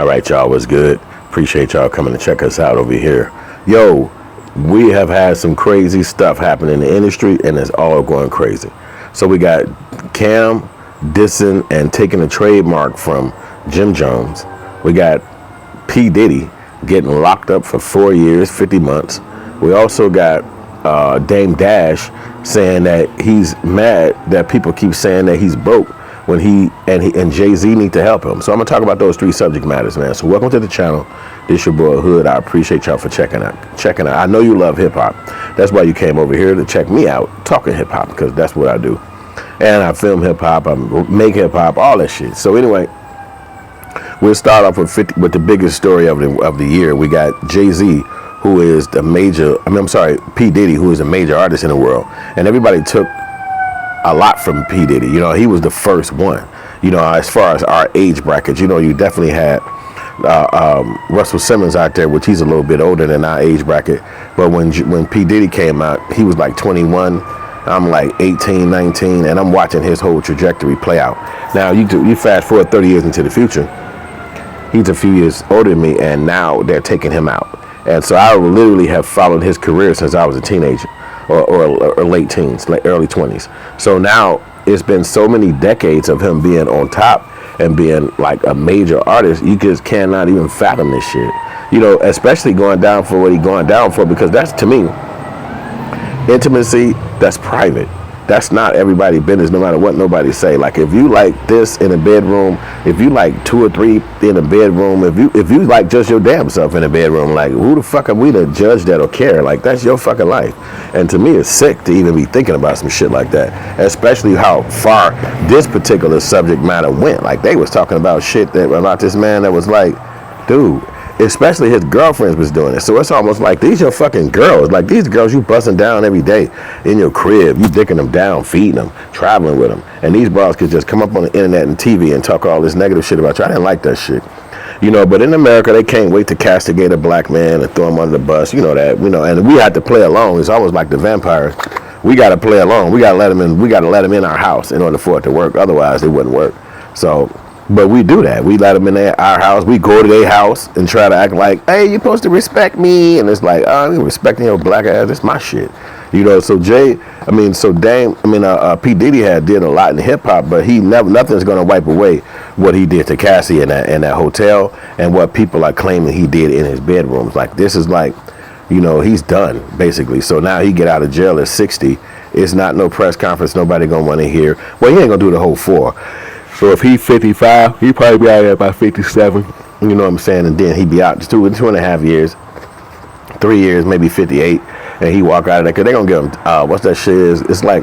All right, y'all, what's good? Appreciate y'all coming to check us out over here. Yo, we have had some crazy stuff happen in the industry, and it's all going crazy. So we got Cam dissing and taking a trademark from Jim Jones. We got P. Diddy getting locked up for 4 years, 50 months. We also got Dame Dash saying that he's mad that people keep saying that he's broke when he and Jay-Z need to help him. So I'm gonna talk about those three subject matters, man. So welcome to the channel. This your boy Hood. I appreciate y'all for checking out. I know you love hip hop. That's why you came over here to check me out talking hip hop, because that's what I do. And I film hip hop, I make hip hop, all that shit. So anyway, we'll start off with the biggest story of the year. We got Jay-Z, who is P. Diddy, who is a major artist in the world. And everybody took a lot from P. Diddy. You know, he was the first one. You know, as far as our age brackets, you know, you definitely had Russell Simmons out there, which he's a little bit older than our age bracket. But when P. Diddy came out, he was like 21. I'm like 18, 19, and I'm watching his whole trajectory play out. Now, you fast forward 30 years into the future, he's a few years older than me, and now they're taking him out. And so I literally have followed his career since I was a teenager, or late teens, like early 20s. So now it's been so many decades of him being on top and being like a major artist, you just cannot even fathom this shit. You know, especially going down for what he's going down for, because that's, to me, intimacy, that's private. That's not everybody's business, no matter what nobody say. Like, if you like this in a bedroom, if you like 2 or 3 in a bedroom, if you like just your damn self in a bedroom, like, who the fuck are we to judge that or care? Like, that's your fucking life. And to me, it's sick to even be thinking about some shit like that, especially how far this particular subject matter went. Like, they was talking about shit about this man that was like, dude, especially his girlfriends was doing it. So it's almost like these your fucking girls. Like, these girls you busting down every day in your crib. You dicking them down, feeding them, traveling with them. And these bras could just come up on the internet and TV and talk all this negative shit about you. I didn't like that shit. You know, but in America, they can't wait to castigate a black man and throw him under the bus. You know that. You know, and we had to play along. It's almost like the vampires. We got to play along. We got to let them in. We got to let them in our house in order for it to work. Otherwise, it wouldn't work. So, but we do that. We let them in our house. We go to their house and try to act like, hey, you're supposed to respect me. And it's like, oh, you respecting your black ass. It's my shit. You know, so P. Diddy did a lot in hip hop, but nothing's going to wipe away what he did to Cassie in that hotel and what people are claiming he did in his bedrooms. Like, this is like, you know, he's done, basically. So now he get out of jail at 60. It's not no press conference. Nobody going to want to hear. Well, he ain't going to do the whole 4. So if he's 55, he probably be out there by 57. You know what I'm saying? And then he be out 2.5 years, 3 years, maybe 58, and he walk out of there, because they're going to give him, what's that shit is? It's like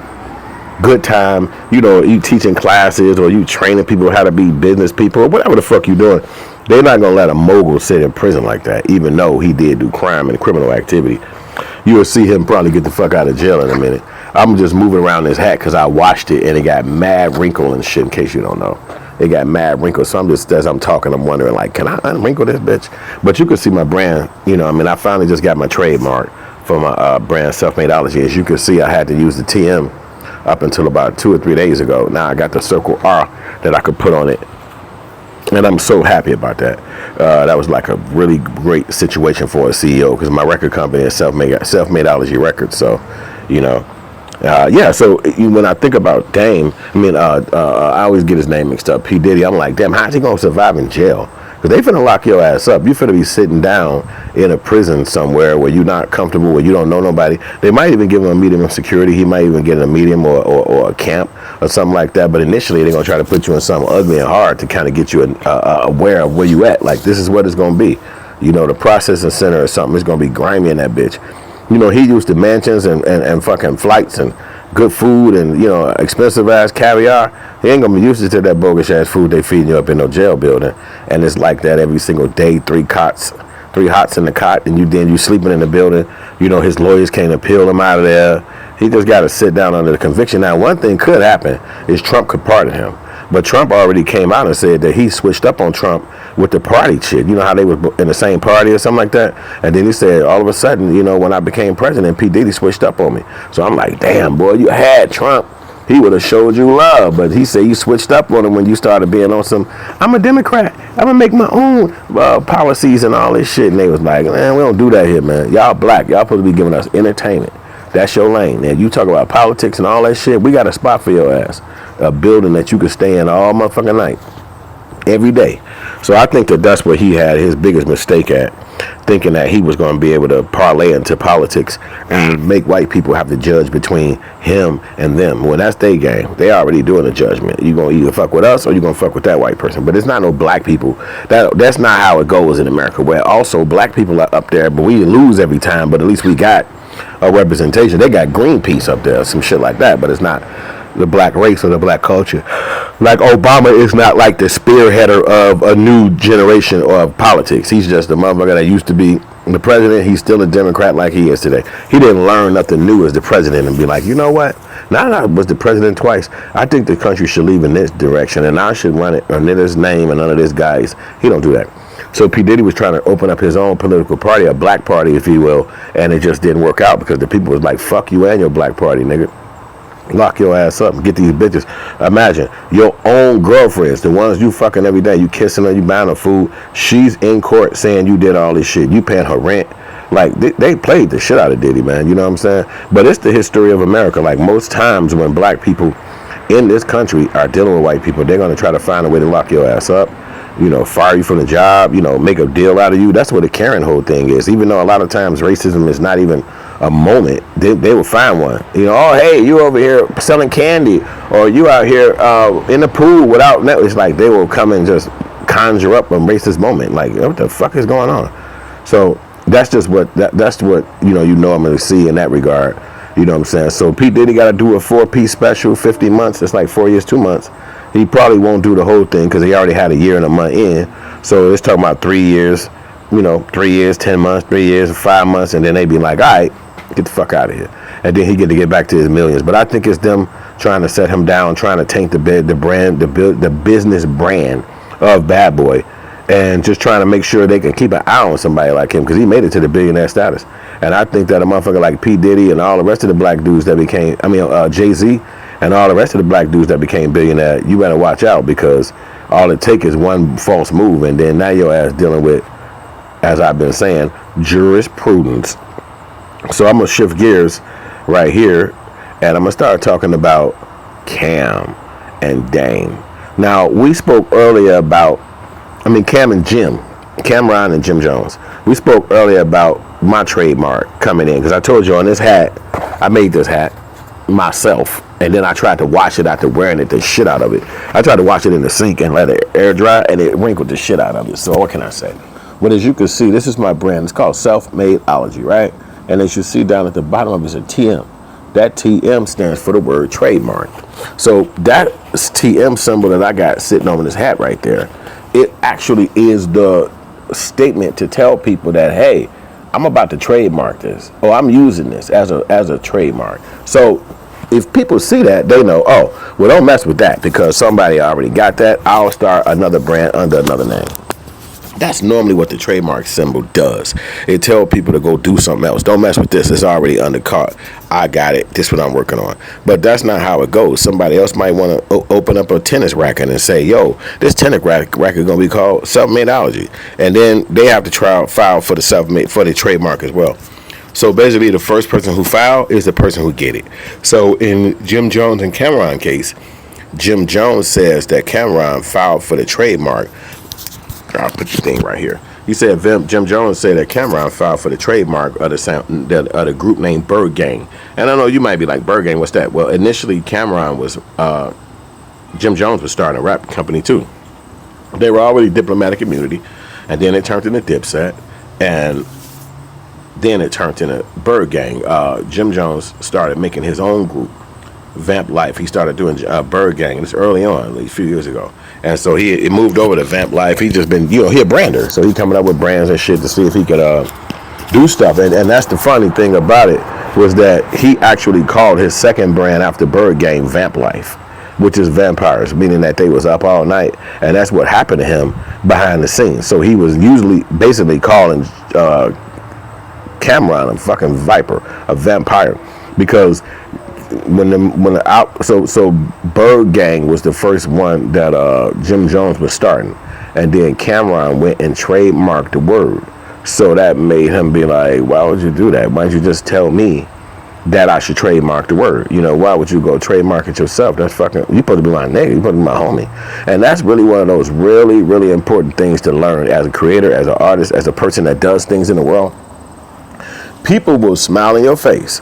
good time. You know, you teaching classes or you training people how to be business people or whatever the fuck you doing. They're not going to let a mogul sit in prison like that, even though he did do crime and criminal activity. You'll see him probably get the fuck out of jail in a minute. I'm just moving around this hat because I washed it and it got mad wrinkle and shit, in case you don't know. It got mad wrinkles. So I'm just, as I'm talking, I'm wondering, like, can I unwrinkle this bitch? But you can see my brand, you know, I mean, I finally just got my trademark for my brand, Self-Madeology. As you can see, I had to use the TM up until about 2 or 3 days ago. Now I got the Circle R that I could put on it. And I'm so happy about that. That was like a really great situation for a CEO, because my record company is Self-Madeology Records. So, you know, yeah, so when I think about Dame, I always get his name mixed up, P. Diddy. I'm like, damn, how's he gonna survive in jail? Because they finna lock your ass up. You finna be sitting down in a prison somewhere where you're not comfortable, where you don't know nobody. They might even give him a medium of security. He might even get in a medium or a camp or something like that. But initially, they're gonna try to put you in something ugly and hard to kind of get you aware of where you at. Like, this is what it's gonna be. You know, the processing center or something is gonna be grimy in that bitch. You know, he used to mansions and fucking flights and good food and, you know, expensive ass caviar. He ain't gonna be used to that bogus ass food they feeding you up in no jail building. And it's like that every single day, 3 hots in the cot, and you sleeping in the building. You know, his lawyers can't appeal him out of there. He just got to sit down under the conviction. Now, one thing could happen is Trump could pardon him. But Trump already came out and said that he switched up on Trump with the party shit. You know how they were in the same party or something like that? And then he said, all of a sudden, you know, when I became president, P. Diddy switched up on me. So I'm like, damn, boy, you had Trump he would have showed you love. But he said you switched up on him when you started being on some, I'm a Democrat, I'm gonna make my own policies and all this shit. And they was like, man, we don't do that here, man. Y'all black, y'all supposed to be giving us entertainment. That's your lane. And you talk about politics and all that shit, we got a spot for your ass. A building that you can stay in all motherfucking night, every day. So I think that that's where he had his biggest mistake at, thinking that he was going to be able to parlay into politics and make white people have to judge between him and them. Well, that's their game. They already doing the judgment. You going to either fuck with us or you going to fuck with that white person. But it's not no black people. That's not how it goes in America, where also black people are up there, but we lose every time, but at least we got a representation. They got Greenpeace up there, some shit like that, but it's not the black race or the black culture. Like Obama is not like the spearheader of a new generation of politics. He's just a motherfucker that used to be the president. He's still a Democrat like he is today. He didn't learn nothing new as the president and be like, you know what? Now that I was the president twice, I think the country should leave in this direction and I should run it under this name and under this guise. He don't do that. So P. Diddy was trying to open up his own political party, a black party, if you will, and it just didn't work out because the people was like, fuck you and your black party, nigga. Lock your ass up and get these bitches. Imagine your own girlfriends, the ones you fucking every day, you kissing her, you buying her food. She's in court saying you did all this shit. You paying her rent. Like they played the shit out of Diddy, man. You know what I'm saying? But it's the history of America. Like most times when black people in this country are dealing with white people, they're gonna try to find a way to lock your ass up. You know, fire you from the job. You know, make a deal out of you. That's what the Karen whole thing is. Even though a lot of times racism is not even a moment, they will find one. You know, oh hey, you over here selling candy, or you out here in the pool without net. It's like they will come and just conjure up a racist moment. Like what the fuck is going on? So that's just what that's what you normally see in that regard. You know what I'm saying? So P. Diddy got to do a 4-piece special, 50 months. It's like 4 years, 2 months. He probably won't do the whole thing because he already had a year and a month in. So it's talking about 3 years, 3 years, 10 months, 3 years, 5 months, and then they be like, all right, get the fuck out of here. And then he get back to his millions. But I think it's them trying to set him down, trying to taint the brand, the business brand of Bad Boy, and just trying to make sure they can keep an eye on somebody like him because he made it to the billionaire status. And I think that a motherfucker like P. Diddy and all the rest of the black dudes that became, Jay-Z and all the rest of the black dudes that became billionaire, you better watch out because all it takes is one false move and then now your ass dealing with, as I've been saying, jurisprudence. So I'm going to shift gears right here and I'm going to start talking about Cam and Dame. Now, we spoke earlier about, Cam and Jim, Cameron and Jim Jones. We spoke earlier about my trademark coming in because I told you on this hat, I made this hat myself and then I tried to wash it after wearing it, the shit out of it. I tried to wash it in the sink and let it air dry and it wrinkled the shit out of it. So what can I say? But as you can see, this is my brand. It's called Self-Made-ology, right? And as you see down at the bottom of it is a TM. That TM stands for the word trademark. So that TM symbol that I got sitting on this hat right there, it actually is the statement to tell people that, hey, I'm about to trademark this, or I'm using this as a trademark. So if people see that, they know, oh, well, don't mess with that because somebody already got that. I'll start another brand under another name. That's normally what the trademark symbol does. It tells people to go do something else. Don't mess with this. It's already undercut. I got it. This is what I'm working on. But that's not how it goes. Somebody else might want to open up a tennis racket and say, yo, this tennis racket is going to be called Self-Made-ology. And then they have to file for the trademark as well. So basically, the first person who filed is the person who get it. So in Jim Jones and Cameron case, Jim Jones says that Cameron filed for the trademark. I'll put the thing right here. He said Jim Jones said that Cameron filed for the trademark of the group named Bird Gang. And I know you might be like, Bird Gang, what's that? Well, initially Cameron was Jim Jones was starting a rap company too. They were already diplomatic immunity, and then it turned into Dipset, and then it turned into Bird Gang. Jim Jones started making his own group, Vamp Life. He started doing Bird Gang. It's early on, like a few years ago. And so he moved over to Vamp Life. He just been, he a brander. So he coming up with brands and shit to see if he could do stuff. And that's the funny thing about it was that he actually called his second brand after Bird Gang Vamp Life, which is vampires, meaning that they was up all night. And that's what happened to him behind the scenes. So he was usually basically calling Cameron a fucking viper, a vampire, because so Bird Gang was the first one that Jim Jones was starting, and then Cameron went and trademarked the word. So that made him be like, why would you do that? Why don't you just tell me that I should trademark the word? You know, why would you go trademark it yourself? That's fucking, you supposed to be my nigga, you supposed to be my homie. And that's really one of those really, really important things to learn as a creator, as an artist, as a person that does things in the world. People will smile in your face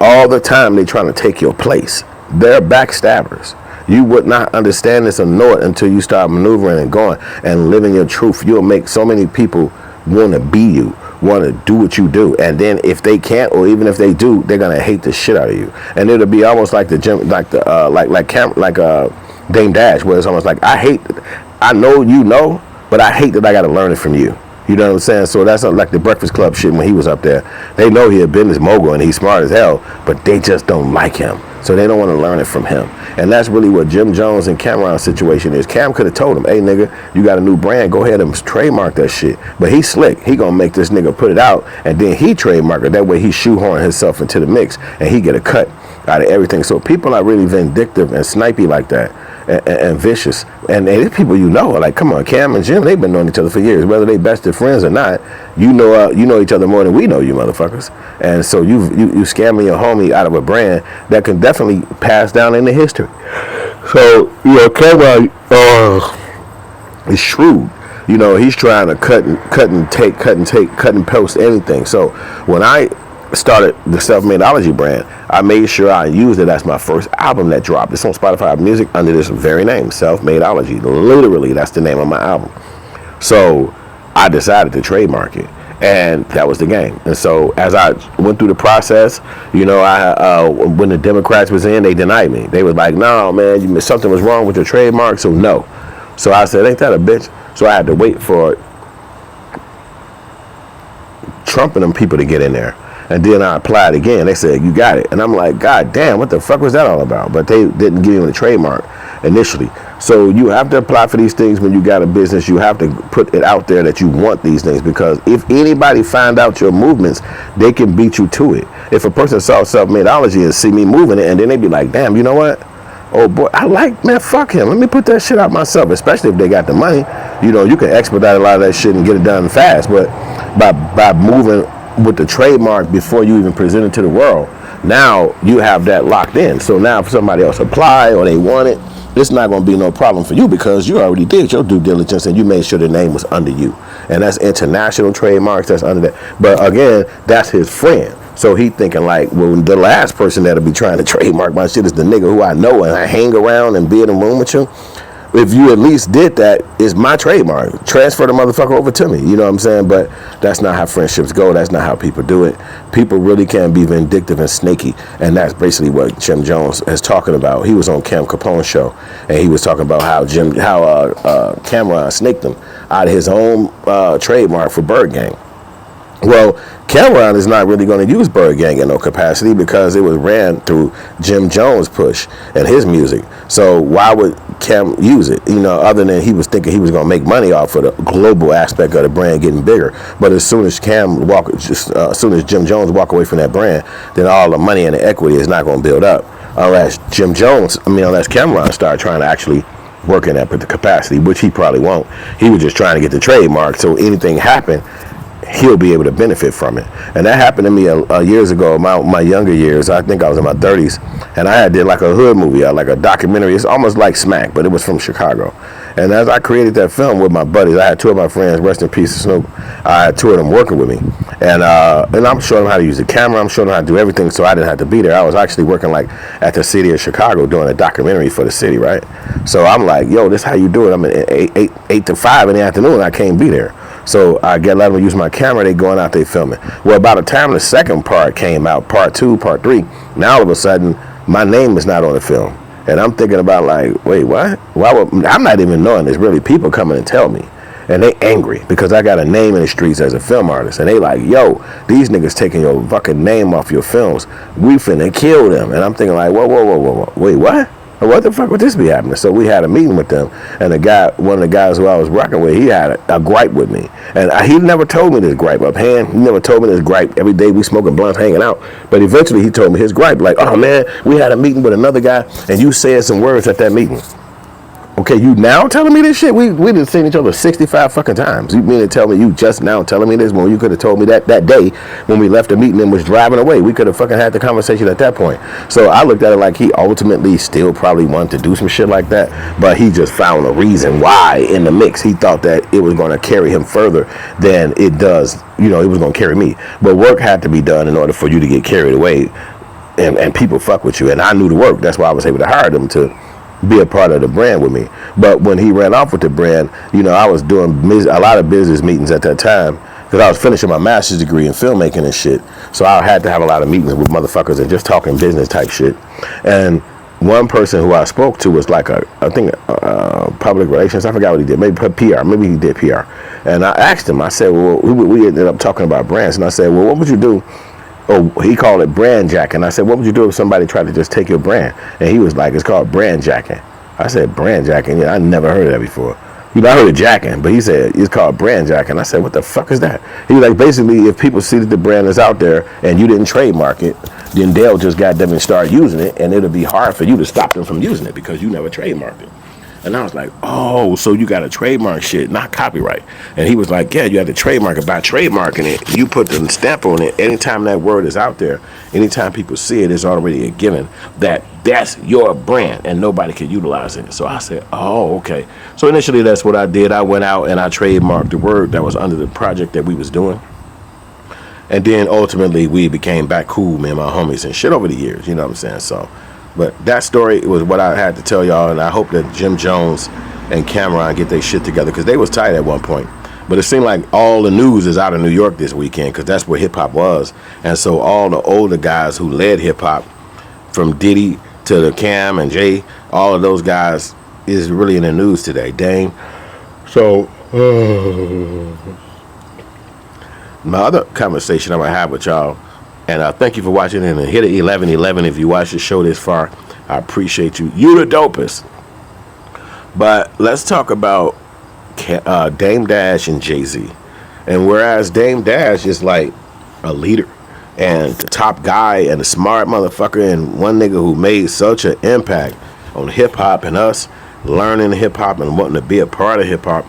all the time. They trying to take your place. They're backstabbers. You would not understand this or know it until you start maneuvering and going and living your truth. You'll make so many people want to be you, want to do what you do, and then if they can't, or even if they do, they're gonna hate the shit out of you. And it'll be almost like the gym, like Dame Dash, where it's almost like, I know you know, but I hate that I got to learn it from you. You know what I'm saying? So that's like the Breakfast Club shit when he was up there. They know he a business mogul and he's smart as hell, but they just don't like him. So they don't want to learn it from him. And that's really what Jim Jones and Cameron's situation is. Cam could have told him, hey, nigga, you got a new brand. Go ahead and trademark that shit. But he's slick. He going to make this nigga put it out, and then he trademark it. That way he shoehorn himself into the mix, and he get a cut out of everything. So people are really vindictive and snipey like that. And vicious, and it's people you know. Like, come on, Cam and Jim, they've been knowing each other for years, whether they bested friends or not. You know each other more than we know you, motherfuckers. And so you scamming your homie out of a brand that can definitely pass down into history. So Cameron is shrewd. He's trying to cut and post anything. So when I started the Self-Madeology brand, I made sure I used it as my first album that dropped. It's on Spotify Music under this very name, Self-Madeology. Literally, that's the name of my album. So I decided to trademark it, and that was the game. And so as I went through the process, when the Democrats was in, they denied me. They was like, no, man, something was wrong with your trademark, so no. So I said, ain't that a bitch? So I had to wait for Trump and them people to get in there. And then I applied again. They said, you got it. And I'm like, God damn, what the fuck was that all about? But they didn't give me the trademark initially. So you have to apply for these things when you got a business. You have to put it out there that you want these things, because if anybody find out your movements, they can beat you to it. If a person saw Self-Madeology and see me moving it, and then they be like, damn, you know what? Oh boy, man, fuck him. Let me put that shit out myself, especially if they got the money. You can expedite a lot of that shit and get it done fast. But by moving with the trademark before you even present it to the world, now you have that locked in. So now if somebody else apply or they want it, it's not going to be no problem for you, because you already did your due diligence and you made sure the name was under you. And that's international trademarks, that's under that. But again, that's his friend. So he thinking like, well, the last person that'll be trying to trademark my shit is the nigga who I know and I hang around and be in a room with you. If you at least did that, it's my trademark. Transfer the motherfucker over to me. You know what I'm saying? But that's not how friendships go. That's not how people do it. People really can be vindictive and snaky. And that's basically what Jim Jones is talking about. He was on Cam Capone's show, and he was talking about how Cameron snaked him out of his own trademark for Bird Gang. Well, Cameron is not really going to use Bird Gang in no capacity, because it was ran through Jim Jones' push and his music. So why would Cam use it? Other than he was thinking he was going to make money off of the global aspect of the brand getting bigger. But as soon as as soon as Jim Jones walk away from that brand, then all the money and the equity is not going to build up. Unless Cameron start trying to actually work in that capacity, which he probably won't. He was just trying to get the trademark, so anything happen, he'll be able to benefit from it. And that happened to me years ago, my younger years. I think I was in my 30s, and I did like a hood movie, like a documentary. It's almost like Smack, but it was from Chicago. And as I created that film with my buddies, I had two of my friends, rest in peace to Snoop. I had two of them working with me, and I'm showing them how to use the camera. I'm showing them how to do everything, so I didn't have to be there. I was actually working like at the city of Chicago doing a documentary for the city, right? So I'm like, yo, this is how you do it. I'm at 8 to 5 in the afternoon. I can't be there. So I let them use my camera. They going out, they filming. Well, by the time the second part came out, part 2, part 3, now all of a sudden my name is not on the film, and I'm thinking about like, wait, what? I'm not even knowing there's really people coming and tell me, and they angry because I got a name in the streets as a film artist, and they like, yo, these niggas taking your fucking name off your films. We finna kill them. And I'm thinking like, whoa, wait, what? What the fuck would this be happening? So we had a meeting with them, and one of the guys who I was rocking with, he had a gripe with me, and he never told me this gripe up hand. He never told me this gripe. Every day we smoking blunts, hanging out, but eventually he told me his gripe, like, oh man, we had a meeting with another guy, and you said some words at that meeting. Okay, you now telling me this shit? We done seen each other 65 fucking times. You mean to tell me you just now telling me this when you could have told me that day when we left the meeting and was driving away? We could have fucking had the conversation at that point. So I looked at it like he ultimately still probably wanted to do some shit like that, but he just found a reason why in the mix. He thought that it was going to carry him further than it does, it was going to carry me. But work had to be done in order for you to get carried away, and people fuck with you. And I knew the work. That's why I was able to hire them to be a part of the brand with me. But when he ran off with the brand, I was doing a lot of business meetings at that time because I was finishing my master's degree in filmmaking and shit. So I had to have a lot of meetings with motherfuckers and just talking business type shit. And one person who I spoke to was like public relations. I forgot what he did. Maybe PR. Maybe he did PR. And I asked him. I said, well, we ended up talking about brands. And I said, well, what would you do? Oh, he called it brand jacking. I said, what would you do if somebody tried to just take your brand? And he was like, it's called brand jacking. I said, brand jacking? Yeah, I never heard of that before. I heard of jacking, but he said, it's called brand jacking. I said, what the fuck is that? He was like, basically, if people see that the brand is out there and you didn't trademark it, then they'll just goddamn and start using it, and it'll be hard for you to stop them from using it because you never trademarked it. And I was like, oh, so you got to trademark shit, not copyright. And he was like, yeah, you have to trademark it. By trademarking it, you put the stamp on it. Anytime that word is out there, anytime people see it, it's already a given that that's your brand and nobody can utilize it. So I said, oh, okay. So initially, that's what I did. I went out and I trademarked the word that was under the project that we was doing. And then ultimately, we became back cool, me and my homies and shit over the years. You know what I'm saying? So. But that story was what I had to tell y'all, and I hope that Jim Jones and Cameron get their shit together because they was tight at one point. But it seemed like all the news is out of New York this weekend because that's where hip-hop was. And so all the older guys who led hip-hop, from Diddy to the Cam and Jay, all of those guys is really in the news today. Dame. So my other conversation I'm going to have with y'all, and thank you for watching, and hit it 11:11 if you watch the show this far. I appreciate you. You the dopest. But let's talk about Dame Dash and Jay-Z. And whereas Dame Dash is like a leader and the top guy and a smart motherfucker and one nigga who made such an impact on hip-hop and us learning hip-hop and wanting to be a part of hip-hop,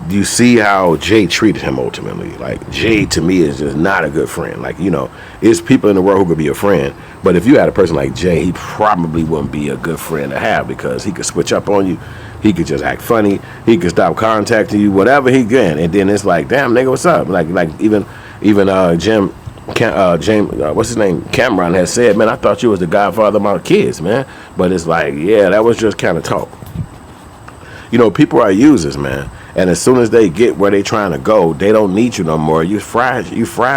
you see how Jay treated him ultimately. Like, Jay to me is just not a good friend. Like, there's people in the world who could be a friend, but if you had a person like Jay, he probably wouldn't be a good friend to have because he could switch up on you. He could just act funny. He could stop contacting you, whatever he can. And then it's like, damn, nigga, what's up? Like even James, what's his name? Cameron has said, man, I thought you was the godfather of my kids, man. But it's like, yeah, that was just kind of talk. People are users, man. And as soon as they get where they trying to go, they don't need you no more. You fried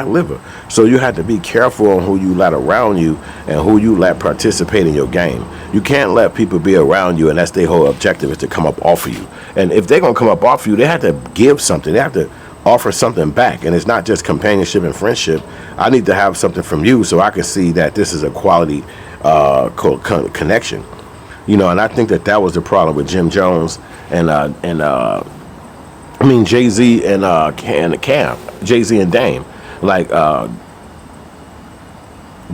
liver. So you have to be careful on who you let around you and who you let participate in your game. You can't let people be around you and that's their whole objective is to come up off of you. And if they're going to come up off you, they have to give something. They have to offer something back. And it's not just companionship and friendship. I need to have something from you so I can see that this is a quality connection. And I think that was the problem with Jim Jones and Jay-Z and Cam, Jay-Z and Dame. Like,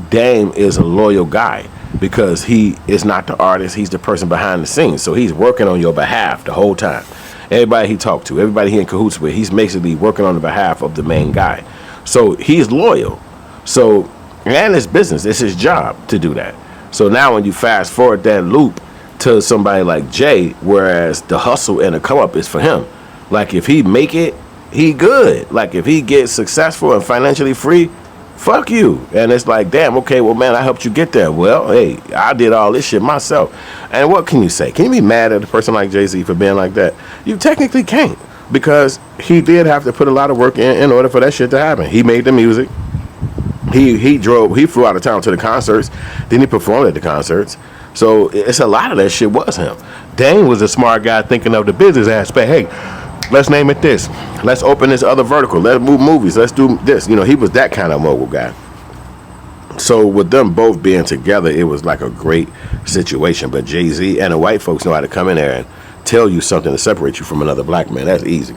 Dame is a loyal guy because he is not the artist, he's the person behind the scenes. So he's working on your behalf the whole time. Everybody he talked to, everybody he in cahoots with, he's basically working on the behalf of the main guy. So he's loyal. So, and it's business, it's his job to do that. So now when you fast forward that loop to somebody like Jay, whereas the hustle and the come up is for him. Like, if he make it, he good. Like, if he gets successful and financially free, fuck you. And it's like, damn, okay, well, man, I helped you get there. Well, hey, I did all this shit myself. And what can you say? Can you be mad at a person like Jay-Z for being like that? You technically can't, because he did have to put a lot of work in order for that shit to happen. He made the music. He flew out of town to the concerts. Then he performed at the concerts. So it's a lot of that shit was him. Dame was a smart guy thinking of the business aspect. Hey, let's name it this. Let's open this other vertical. Let's move movies. Let's do this. He was that kind of mogul guy. So with them both being together, it was like a great situation. But Jay-Z and the white folks know how to come in there and tell you something to separate you from another black man. That's easy.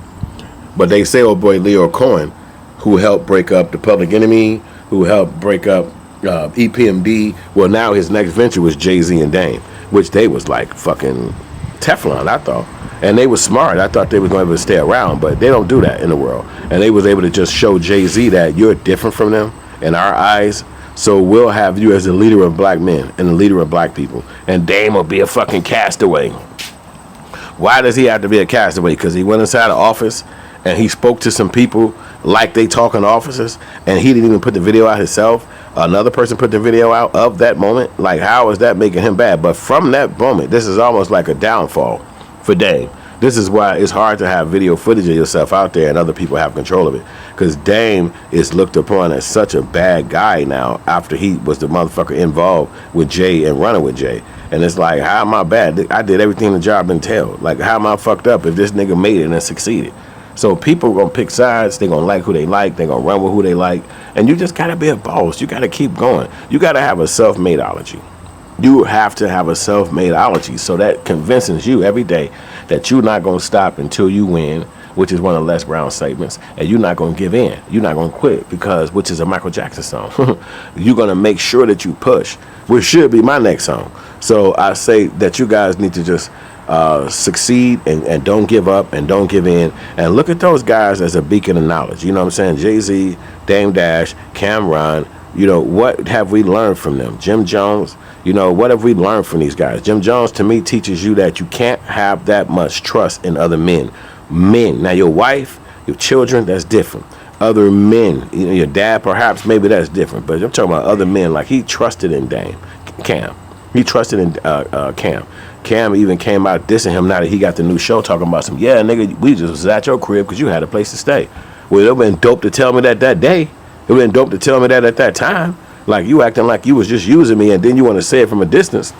But they say, oh boy, Leo Cohen, who helped break up the Public Enemy, who helped break up EPMD. Well, now his next venture was Jay-Z and Dame, which they was like fucking Teflon, I thought. And they was smart. I thought they was going to be able to stay around, but they don't do that in the world. And they was able to just show Jay-Z that you're different from them in our eyes. So we'll have you as the leader of black men and the leader of black people. And Dame will be a fucking castaway. Why does he have to be a castaway? Because he went inside the office and he spoke to some people like they talk in offices, and he didn't even put the video out himself. Another person put the video out of that moment. Like, how is that making him bad? But from that moment, this is almost like a downfall for Dame. This is why it's hard to have video footage of yourself out there and other people have control of it. Because Dame is looked upon as such a bad guy now after he was the motherfucker involved with Jay and running with Jay. And it's like, how am I bad? I did everything the job entailed. Like, how am I fucked up if this nigga made it and succeeded? So people are going to pick sides. They're going to like who they like. They're going to run with who they like. And you just got to be a boss. You got to keep going. You got to have a self-made-ology. You have to have a self-made-ology. So that convinces you every day that you're not going to stop until you win, which is one of Les Brown's statements. And you're not going to give in. You're not going to quit, because, which is a Michael Jackson song. You're going to make sure that you push, which should be my next song. So I say that you guys need to just succeed and don't give up and don't give in, and look at those guys as a beacon of knowledge. You know what I'm saying? Jay-Z, Dame Dash, Cameron, you know, what have we learned from them? Jim Jones, you know, what have we learned from these guys? Jim Jones, to me, teaches you that you can't have that much trust in other men. Now, your wife, your children, that's different. Other men, you know, your dad, perhaps, maybe that's different. But I'm talking about other men. Like, he trusted in Cam. He trusted in Cam. Cam even came out dissing him now that he got the new show, talking about some, yeah, nigga, we just was at your crib because you had a place to stay. Well, it would have been dope to tell me that day. It would have been dope to tell me that at that time. Like, you acting like you was just using me, and then you want to say it from a distance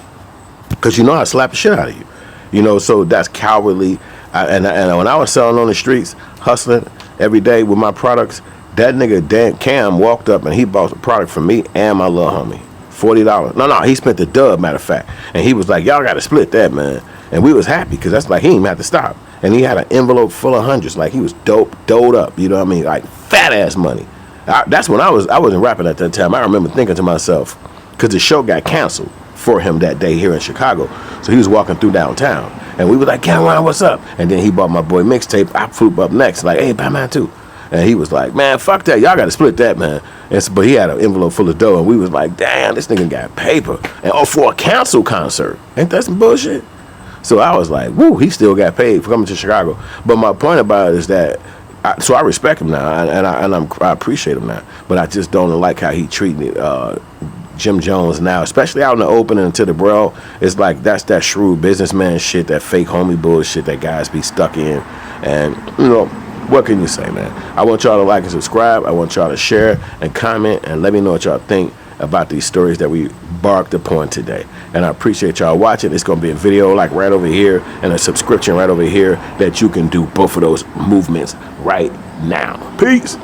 because you know I slapped the shit out of you. You know, so that's cowardly. And when I was selling on the streets, hustling every day with my products, that nigga Cam walked up and he bought the product from me and my little homie. $40. No, he spent the dub, matter of fact. And he was like, y'all got to split that, man. And we was happy because that's like, he didn't even have to stop. And he had an envelope full of hundreds. Like, he was doled up, you know what I mean? Like, fat ass money. That's when I wasn't rapping at that time. I remember thinking to myself, because the show got canceled for him that day here in Chicago. So he was walking through downtown. And we were like, Cameron, what's up? And then he bought my boy mixtape. I flew up next, like, hey, buy mine too. And he was like, man, fuck that. Y'all got to split that, man. But he had an envelope full of dough. And we was like, damn, this nigga got paper. And for a cancel concert. Ain't that some bullshit? So I was like, woo, he still got paid for coming to Chicago. But my point about it is that, so I respect him now. And I appreciate him now. But I just don't like how he treated Jim Jones now, especially out in the open and to the bro. It's like, that's that shrewd businessman shit, that fake homie bullshit that guys be stuck in. And, you know, what can you say, man? I want y'all to like and subscribe. I want y'all to share and comment and let me know what y'all think about these stories that we barked upon today. And I appreciate y'all watching. It's going to be a video like right over here and a subscription right over here that you can do both of those movements right now. Peace.